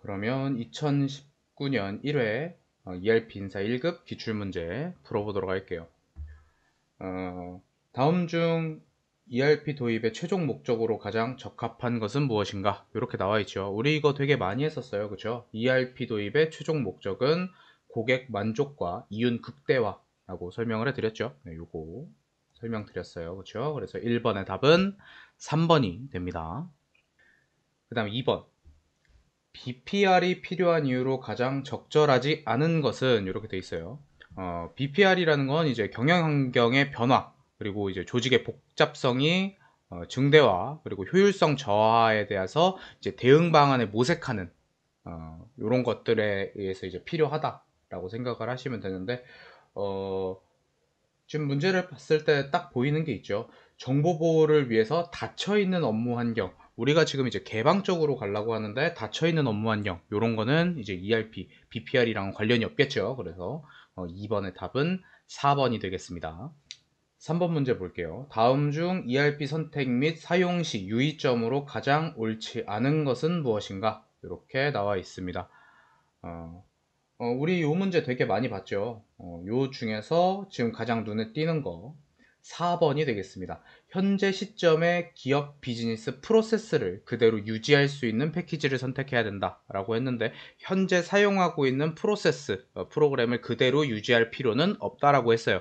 그러면 2019년 1회 ERP 인사 1급 기출문제 풀어보도록 할게요. 다음 중 ERP 도입의 최종 목적으로 가장 적합한 것은 무엇인가? 이렇게 나와 있죠. 우리 이거 되게 많이 했었어요. 그쵸? ERP 도입의 최종 목적은 고객 만족과 이윤 극대화라고 설명을 해드렸죠. 네, 요거 설명드렸어요. 그쵸? 그래서 1번의 답은 3번이 됩니다. 그 다음 2번. BPR이 필요한 이유로 가장 적절하지 않은 것은 이렇게 돼 있어요. BPR이라는 건 이제 경영 환경의 변화, 그리고 이제 조직의 복잡성이 증대화, 그리고 효율성 저하에 대해서 이제 대응 방안을 모색하는 이런 것들에 의해서 이제 필요하다라고 생각을 하시면 되는데, 지금 문제를 봤을 때 딱 보이는 게 있죠. 정보 보호를 위해서 닫혀있는 업무 환경. 우리가 지금 이제 개방적으로 가려고 하는데 닫혀있는 업무 환경. 요런 거는 이제 ERP, BPR이랑 관련이 없겠죠. 그래서 2번의 답은 4번이 되겠습니다. 3번 문제 볼게요. 다음 중 ERP 선택 및 사용 시 유의점으로 가장 옳지 않은 것은 무엇인가? 이렇게 나와 있습니다. 우리 요 문제 되게 많이 봤죠. 요 중에서 지금 가장 눈에 띄는 거 4번이 되겠습니다. 현재 시점에 기업 비즈니스 프로세스를 그대로 유지할 수 있는 패키지를 선택해야 된다 라고 했는데, 현재 사용하고 있는 프로세스, 프로그램을 그대로 유지할 필요는 없다라고 했어요.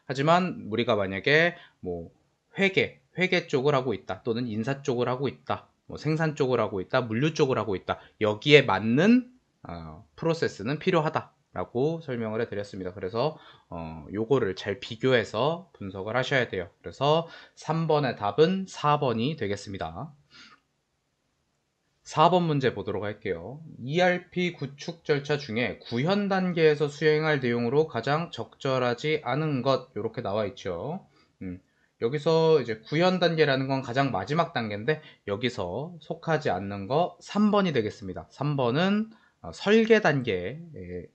하지만 우리가 만약에 뭐 회계 쪽을 하고 있다, 또는 인사 쪽을 하고 있다, 뭐 생산 쪽을 하고 있다, 물류 쪽을 하고 있다, 여기에 맞는 프로세스는 필요하다라고 설명을 해드렸습니다. 그래서 요거를 잘 비교해서 분석을 하셔야 돼요. 그래서 3번의 답은 4번이 되겠습니다. 4번 문제 보도록 할게요. ERP 구축 절차 중에 구현 단계에서 수행할 내용으로 가장 적절하지 않은 것, 이렇게 나와 있죠. 여기서 이제 구현 단계라는 건 가장 마지막 단계인데, 여기서 속하지 않는 거 3번이 되겠습니다. 3번은 설계 단계,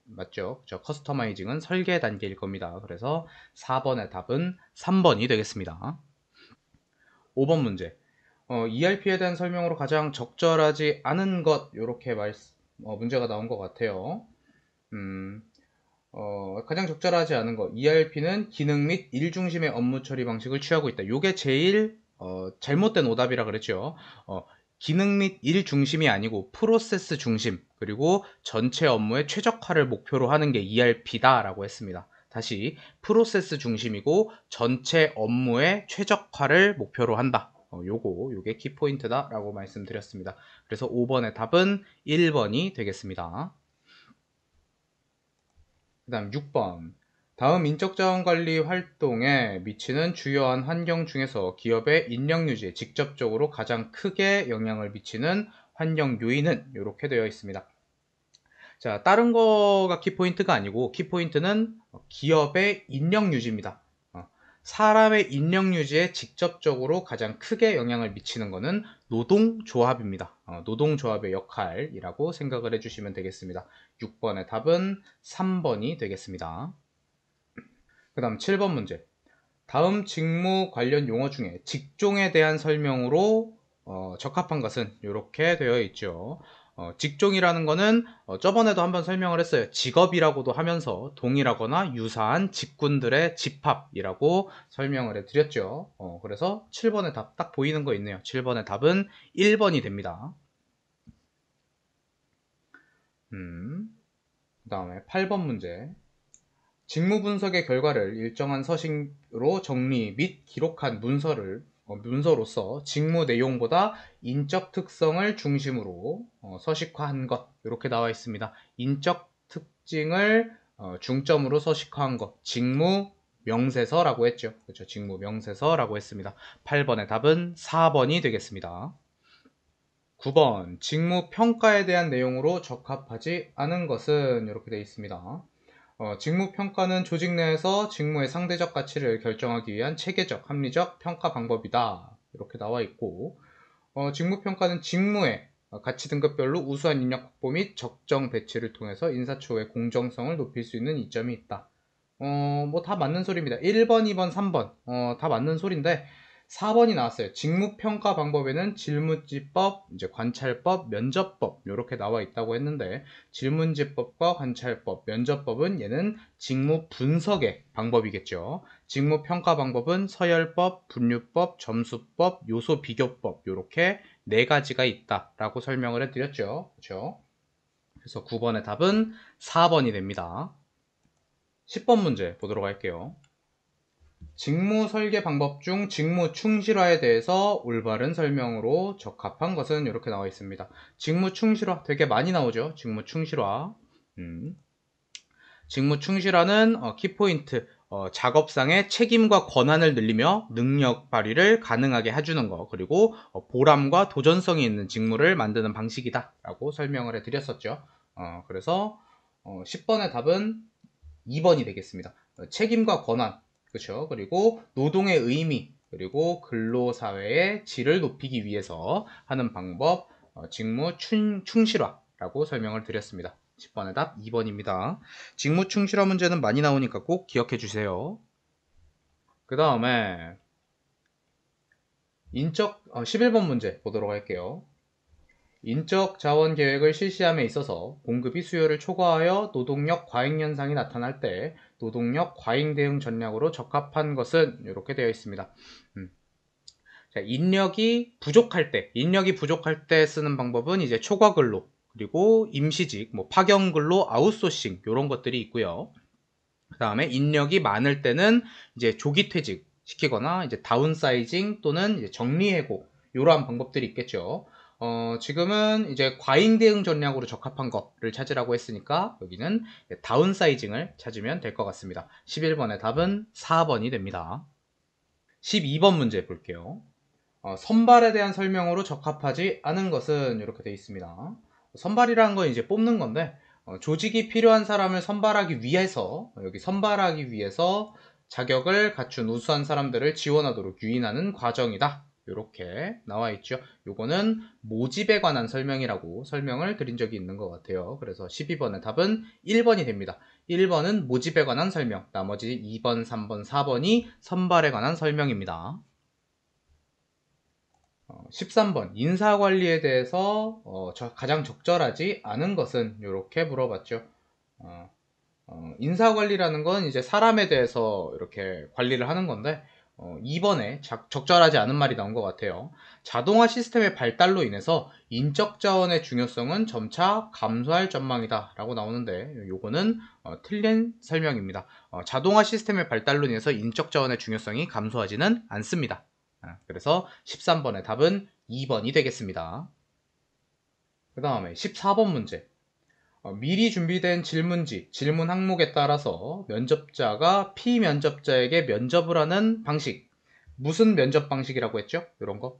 맞죠? 저 커스터마이징은 설계 단계일 겁니다. 그래서 4번의 답은 3번이 되겠습니다. 5번 문제. ERP에 대한 설명으로 가장 적절하지 않은 것, 이렇게 문제가 나온 것 같아요. 가장 적절하지 않은 것, ERP는 기능 및 일 중심의 업무 처리 방식을 취하고 있다. 이게 제일 잘못된 오답이라 그랬죠. 기능 및 일 중심이 아니고 프로세스 중심, 그리고 전체 업무의 최적화를 목표로 하는 게 ERP다 라고 했습니다. 다시, 프로세스 중심이고 전체 업무의 최적화를 목표로 한다. 요게 키포인트다 라고 말씀드렸습니다. 그래서 5번의 답은 1번이 되겠습니다. 그 다음 6번. 다음 인적자원관리 활동에 미치는 주요한 환경 중에서 기업의 인력 유지에 직접적으로 가장 크게 영향을 미치는 환경 요인은 이렇게 되어 있습니다. 자, 다른 거가 키포인트가 아니고 키포인트는 기업의 인력 유지입니다. 사람의 인력 유지에 직접적으로 가장 크게 영향을 미치는 것은 노동조합입니다. 노동조합의 역할이라고 생각을 해주시면 되겠습니다. 6번의 답은 3번이 되겠습니다. 그 다음 7번 문제. 다음 직무 관련 용어 중에 직종에 대한 설명으로 적합한 것은 이렇게 되어 있죠. 직종이라는 거는 저번에도 한번 설명을 했어요. 직업이라고도 하면서 동일하거나 유사한 직군들의 집합이라고 설명을 해드렸죠. 그래서 7번의 답 딱 보이는 거 있네요. 7번의 답은 1번이 됩니다. 그 다음에 8번 문제. 직무 분석의 결과를 일정한 서식으로 정리 및 기록한 문서로서 직무 내용보다 인적 특성을 중심으로 서식화한 것, 이렇게 나와 있습니다. 인적 특징을 중점으로 서식화한 것, 직무 명세서라고 했죠. 그렇죠. 직무 명세서라고 했습니다. 8번의 답은 4번이 되겠습니다. 9번, 직무 평가에 대한 내용으로 적합하지 않은 것은 이렇게 되어 있습니다. 직무 평가는 조직 내에서 직무의 상대적 가치를 결정하기 위한 체계적, 합리적 평가 방법이다. 이렇게 나와 있고, 직무 평가는 직무의 가치 등급별로 우수한 인력 확보 및 적정 배치를 통해서 인사초의 공정성을 높일 수 있는 이점이 있다. 뭐 다 맞는 소리입니다. 1번, 2번, 3번 다 맞는 소리인데, 4번이 나왔어요. 직무평가 방법에는 질문지법, 이제 관찰법, 면접법 이렇게 나와 있다고 했는데 질문지법과 관찰법, 면접법은 얘는 직무 분석의 방법이겠죠. 직무평가 방법은 서열법, 분류법, 점수법, 요소 비교법 이렇게 네 가지가 있다라고 설명을 해드렸죠. 그렇죠? 그래서 9번의 답은 4번이 됩니다. 10번 문제 보도록 할게요. 직무 설계 방법 중 직무 충실화에 대해서 올바른 설명으로 적합한 것은 이렇게 나와 있습니다. 직무 충실화 되게 많이 나오죠. 직무 충실화. 직무 충실화는 키포인트, 작업상의 책임과 권한을 늘리며 능력 발휘를 가능하게 해주는 거, 그리고 보람과 도전성이 있는 직무를 만드는 방식이다 라고 설명을 해드렸었죠. 그래서 10번의 답은 2번이 되겠습니다. 책임과 권한, 그렇죠? 그리고 노동의 의미, 그리고 근로사회의 질을 높이기 위해서 하는 방법, 직무 충실화라고 설명을 드렸습니다. 10번의 답 2번입니다. 직무 충실화 문제는 많이 나오니까 꼭 기억해 주세요. 그 다음에 11번 문제 보도록 할게요. 인적 자원 계획을 실시함에 있어서 공급이 수요를 초과하여 노동력 과잉 현상이 나타날 때 노동력 과잉 대응 전략으로 적합한 것은 이렇게 되어 있습니다. 자, 인력이 부족할 때 쓰는 방법은 이제 초과 근로, 그리고 임시직, 뭐 파견 근로, 아웃소싱 이런 것들이 있고요. 그 다음에 인력이 많을 때는 이제 조기 퇴직 시키거나 이제 다운사이징 또는 이제 정리해고 이러한 방법들이 있겠죠. 지금은 이제 과잉 대응 전략으로 적합한 거를 찾으라고 했으니까 여기는 다운사이징을 찾으면 될 것 같습니다. 11번의 답은 4번이 됩니다. 12번 문제 볼게요. 선발에 대한 설명으로 적합하지 않은 것은 이렇게 되어 있습니다. 선발이라는 건 이제 뽑는 건데 조직이 필요한 사람을 선발하기 위해서 여기 선발하기 위해서 자격을 갖춘 우수한 사람들을 지원하도록 유인하는 과정이다. 이렇게 나와 있죠. 요거는 모집에 관한 설명이라고 설명을 드린 적이 있는 것 같아요. 그래서 12번의 답은 1번이 됩니다. 1번은 모집에 관한 설명, 나머지 2번, 3번, 4번이 선발에 관한 설명입니다. 13번 인사관리에 대해서 가장 적절하지 않은 것은 이렇게 물어봤죠. 인사관리라는 건 이제 사람에 대해서 이렇게 관리를 하는 건데 2번에 적절하지 않은 말이 나온 것 같아요. 자동화 시스템의 발달로 인해서 인적 자원의 중요성은 점차 감소할 전망이다 라고 나오는데 요거는 틀린 설명입니다. 자동화 시스템의 발달로 인해서 인적 자원의 중요성이 감소하지는 않습니다. 그래서 13번의 답은 2번이 되겠습니다. 그 다음에 14번 문제. 미리 준비된 질문지, 질문 항목에 따라서 면접자가 피면접자에게 면접을 하는 방식. 무슨 면접 방식이라고 했죠? 이런 거.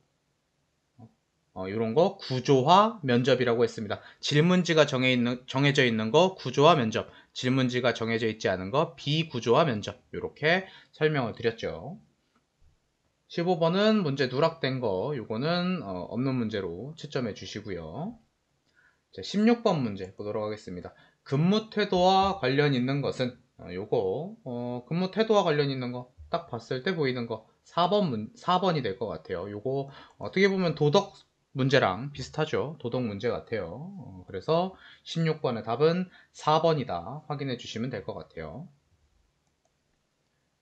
이런 거 구조화 면접이라고 했습니다. 질문지가 정해져 있는 거 구조화 면접, 질문지가 정해져 있지 않은 거 비구조화 면접. 이렇게 설명을 드렸죠. 15번은 문제 누락된 거, 요거는 없는 문제로 채점해 주시고요. 자, 16번 문제 보도록 하겠습니다. 근무 태도와 관련 있는 것은 요거 근무 태도와 관련 있는 거 딱 봤을 때 보이는 거 4번이 될 것 같아요. 요거 어떻게 보면 도덕 문제랑 비슷하죠. 도덕 문제 같아요. 그래서 16번의 답은 4번이다 확인해 주시면 될 것 같아요.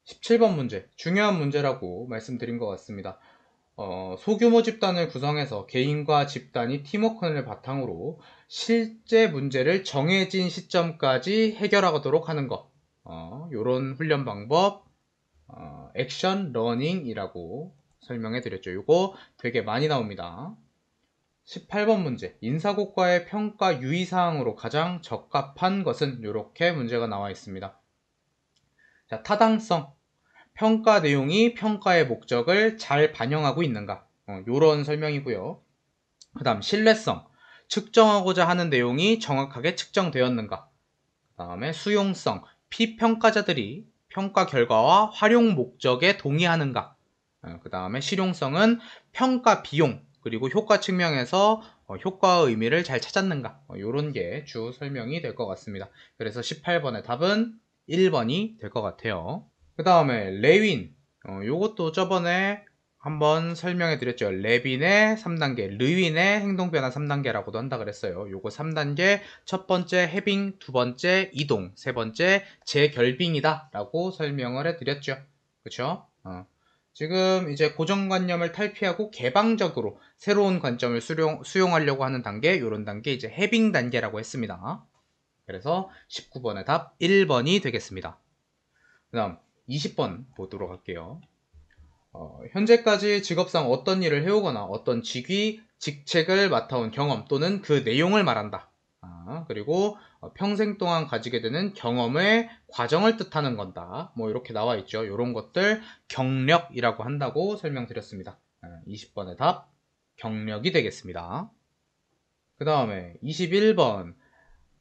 17번 문제, 중요한 문제라고 말씀드린 것 같습니다. 소규모 집단을 구성해서 개인과 집단이 팀워크를 바탕으로 실제 문제를 정해진 시점까지 해결하도록 하는 것. 요런 훈련 방법, 액션 러닝이라고 설명해 드렸죠. 요거 되게 많이 나옵니다. 18번 문제, 인사고과의 평가 유의사항으로 가장 적합한 것은 이렇게 문제가 나와 있습니다. 자, 타당성. 평가 내용이 평가의 목적을 잘 반영하고 있는가 요런 설명이고요. 그 다음 신뢰성, 측정하고자 하는 내용이 정확하게 측정되었는가. 그 다음에 수용성, 피평가자들이 평가 결과와 활용 목적에 동의하는가. 그 다음에 실용성은 평가 비용 그리고 효과 측면에서 효과의 의미를 잘 찾았는가. 요런 게 주 설명이 될 것 같습니다. 그래서 18번의 답은 1번이 될 것 같아요. 그 다음에 레윈 요것도 저번에 한번 설명해 드렸죠. 레빈의 3단계, 르윈의 행동변화 3단계라고도 한다 그랬어요. 요거 3단계, 첫 번째 해빙, 두 번째 이동, 세 번째 재결빙이다 라고 설명을 해 드렸죠. 그쵸? 지금 이제 고정관념을 탈피하고 개방적으로 새로운 관점을 수용하려고 하는 단계, 요런 단계 이제 해빙 단계라고 했습니다. 그래서 19번의 답 1번이 되겠습니다. 그 다음 20번 보도록 할게요. 현재까지 직업상 어떤 일을 해오거나 어떤 직위, 직책을 맡아온 경험 또는 그 내용을 말한다. 그리고 평생 동안 가지게 되는 경험의 과정을 뜻하는 건다. 뭐 이렇게 나와 있죠. 이런 것들 경력이라고 한다고 설명드렸습니다. 20번의 답 경력이 되겠습니다. 그 다음에 21번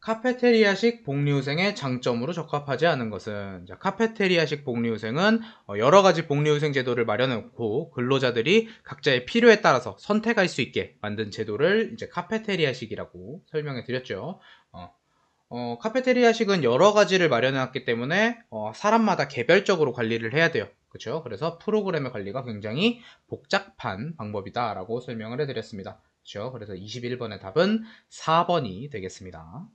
카페테리아식 복리후생의 장점으로 적합하지 않은 것은, 카페테리아식 복리후생은 여러가지 복리후생 제도를 마련해놓고 근로자들이 각자의 필요에 따라서 선택할 수 있게 만든 제도를 이제 카페테리아식이라고 설명해 드렸죠. 카페테리아식은 여러가지를 마련해놨기 때문에 사람마다 개별적으로 관리를 해야 돼요. 그렇죠? 그래서 프로그램의 관리가 굉장히 복잡한 방법이다 라고 설명을 해드렸습니다. 그렇죠? 그래서 21번의 답은 4번이 되겠습니다.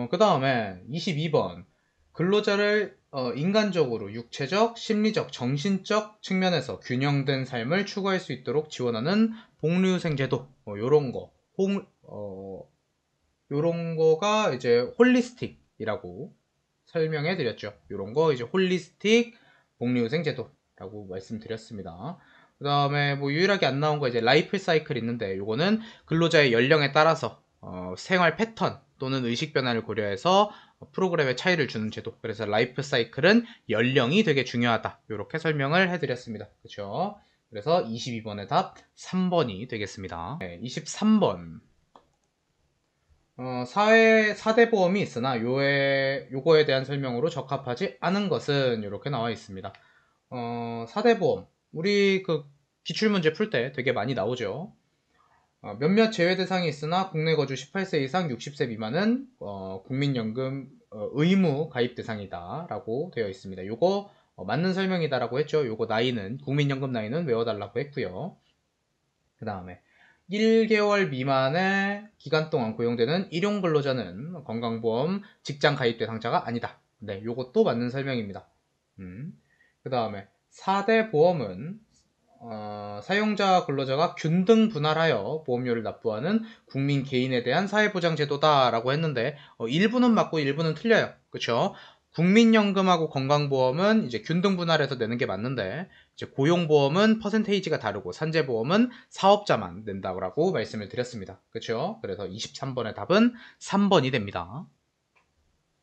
그 다음에 22번 근로자를 인간적으로 육체적, 심리적, 정신적 측면에서 균형된 삶을 추구할 수 있도록 지원하는 복리후생 제도 요런 거가 이제 홀리스틱이라고 설명해 드렸죠. 요런 거 이제 홀리스틱 복리후생 제도라고 말씀드렸습니다. 그 다음에 뭐 유일하게 안 나온 거 이제 라이프 사이클 있는데, 요거는 근로자의 연령에 따라서 생활 패턴 또는 의식 변화를 고려해서 프로그램의 차이를 주는 제도. 그래서 라이프 사이클은 연령이 되게 중요하다. 이렇게 설명을 해드렸습니다. 그렇죠? 그래서 22번의 답 3번이 되겠습니다. 23번. 사회 4대 보험이 있으나 요거에 대한 설명으로 적합하지 않은 것은 이렇게 나와 있습니다. 4대 보험. 우리 그 기출문제 풀 때 되게 많이 나오죠. 몇몇 제외 대상이 있으나 국내 거주 18세 이상 60세 미만은 국민연금 의무 가입 대상이다 라고 되어 있습니다. 요거 맞는 설명이다 라고 했죠. 요거 나이는 국민연금 나이는 외워달라고 했고요. 그 다음에 1개월 미만의 기간 동안 고용되는 일용 근로자는 건강보험 직장 가입 대상자가 아니다. 네, 요것도 맞는 설명입니다. 그 다음에 4대 보험은 사용자 근로자가 균등 분할하여 보험료를 납부하는 국민 개인에 대한 사회보장제도다 라고 했는데 일부는 맞고 일부는 틀려요. 그쵸? 국민연금하고 건강보험은 이제 균등 분할해서 내는 게 맞는데, 이제 고용보험은 퍼센테이지가 다르고 산재보험은 사업자만 낸다고 말씀을 드렸습니다. 그쵸? 그래서 23번의 답은 3번이 됩니다.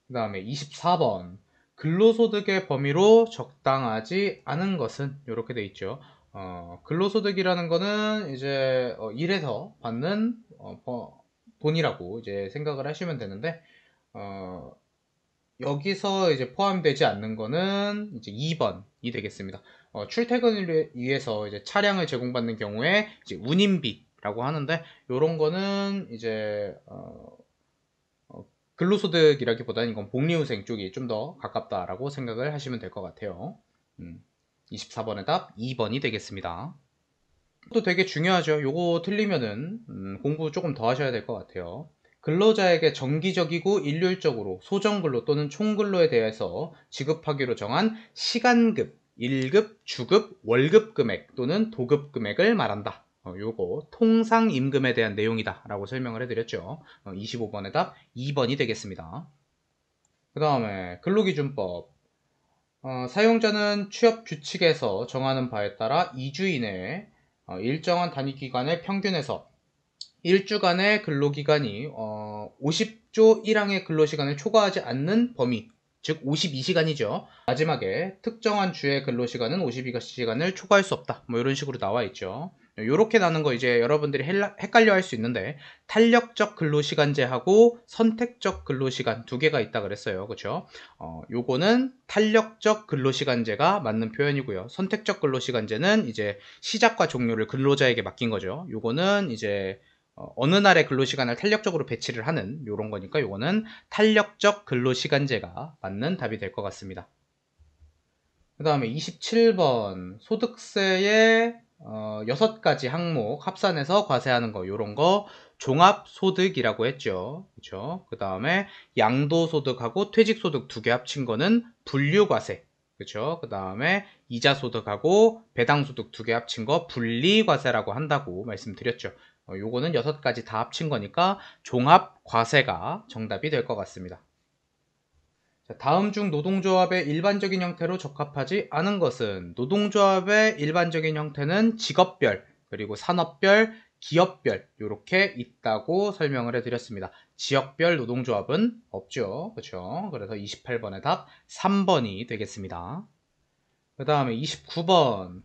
그 다음에 24번 근로소득의 범위로 적당하지 않은 것은 이렇게 돼 있죠. 근로소득이라는 거는 이제 일해서 받는 돈이라고 이제 생각을 하시면 되는데, 여기서 이제 포함되지 않는 거는 이제 2번이 되겠습니다. 출퇴근을 위해서 이제 차량을 제공받는 경우에 이제 운임비라고 하는데, 요런 거는 이제 근로소득이라기보다는 이건 복리후생 쪽이 좀 더 가깝다라고 생각을 하시면 될 것 같아요. 24번의 답 2번이 되겠습니다. 또 되게 중요하죠. 요거 틀리면은 공부 조금 더 하셔야 될 것 같아요. 근로자에게 정기적이고 일률적으로 소정근로 또는 총근로에 대해서 지급하기로 정한 시간급, 일급, 주급, 월급 금액 또는 도급 금액을 말한다. 요거 통상임금에 대한 내용이다 라고 설명을 해드렸죠. 25번의 답 2번이 되겠습니다. 그 다음에 근로기준법. 사용자는 취업 규칙에서 정하는 바에 따라 2주 이내에 일정한 단위 기간의 평균에서 1주간의 근로기간이 50조 1항의 근로시간을 초과하지 않는 범위, 즉 52시간이죠. 마지막에 특정한 주의 근로시간은 52시간을 초과할 수 없다. 뭐 이런 식으로 나와 있죠. 이렇게 나는 거 이제 여러분들이 헷갈려 할 수 있는데, 탄력적 근로시간제하고 선택적 근로시간 두 개가 있다 그랬어요. 그렇죠? 요거는 탄력적 근로시간제가 맞는 표현이고요. 선택적 근로시간제는 이제 시작과 종료를 근로자에게 맡긴 거죠. 요거는 이제 어느 날의 근로시간을 탄력적으로 배치를 하는 요런 거니까 요거는 탄력적 근로시간제가 맞는 답이 될 것 같습니다. 그 다음에 27번 소득세의 6가지 항목 합산해서 과세하는 거, 요런 거 종합소득이라고 했죠. 그쵸? 그 다음에 양도소득하고 퇴직소득 2개 합친 거는 분류과세. 그쵸? 그 다음에 이자소득하고 배당소득 2개 합친 거 분리과세라고 한다고 말씀드렸죠. 요거는 6가지 다 합친 거니까 종합과세가 정답이 될 것 같습니다. 자, 다음 중 노동조합의 일반적인 형태로 적합하지 않은 것은, 노동조합의 일반적인 형태는 직업별, 그리고 산업별, 기업별 이렇게 있다고 설명을 해드렸습니다. 지역별 노동조합은 없죠. 그렇죠? 그래서 28번의 답 3번이 되겠습니다. 그 다음에 29번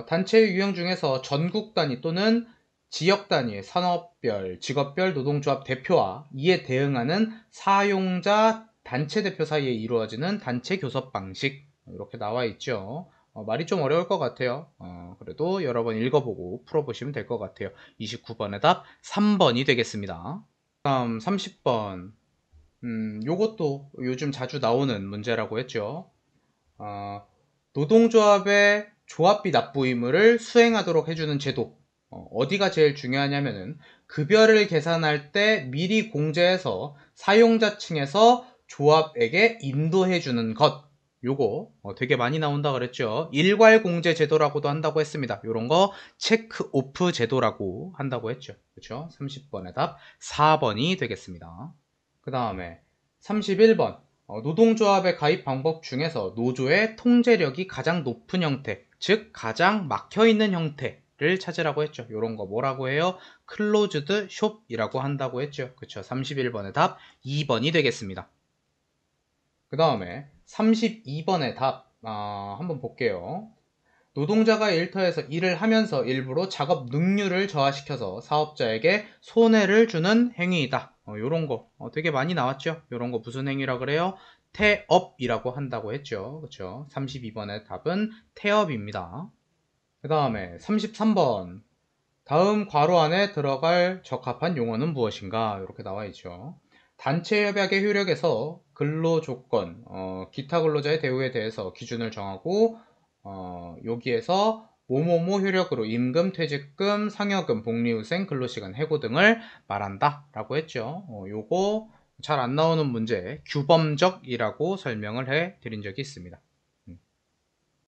단체의 유형 중에서 전국 단위 또는 지역 단위의 산업별, 직업별 노동조합 대표와 이에 대응하는 사용자 단체 대표 사이에 이루어지는 단체 교섭 방식, 이렇게 나와 있죠. 말이 좀 어려울 것 같아요. 그래도 여러 번 읽어보고 풀어보시면 될 것 같아요. 29번의 답 3번이 되겠습니다. 다음 30번. 요것도 요즘 자주 나오는 문제라고 했죠. 노동조합의 조합비 납부 의무를 수행하도록 해주는 제도. 어디가 제일 중요하냐면은 급여를 계산할 때 미리 공제해서 사용자 층에서 조합에게 인도해주는 것. 요거 되게 많이 나온다 그랬죠. 일괄 공제 제도라고도 한다고 했습니다. 요런 거 체크 오프 제도라고 한다고 했죠. 그렇죠? 30번의 답 4번이 되겠습니다. 그 다음에 31번. 노동조합의 가입 방법 중에서 노조의 통제력이 가장 높은 형태, 즉 가장 막혀있는 형태를 찾으라고 했죠. 이런 거 뭐라고 해요? 클로즈드 숍이라고 한다고 했죠. 그쵸? 31번의 답 2번이 되겠습니다. 그 다음에 32번의 답 한번 볼게요. 노동자가 일터에서 일을 하면서 일부러 작업 능률을 저하시켜서 사업자에게 손해를 주는 행위이다. 요런 거 되게 많이 나왔죠. 요런 거 무슨 행위라 그래요? 태업이라고 한다고 했죠. 그쵸? 32번의 답은 태업입니다. 그 다음에 33번. 다음 괄호 안에 들어갈 적합한 용어는 무엇인가? 이렇게 나와 있죠. 단체 협약의 효력에서 근로조건, 기타 근로자의 대우에 대해서 기준을 정하고 여기에서 뭐뭐뭐 효력으로 임금, 퇴직금, 상여금, 복리후생, 근로시간, 해고 등을 말한다 라고 했죠. 요거 잘 안 나오는 문제 규범적이라고 설명을 해 드린 적이 있습니다.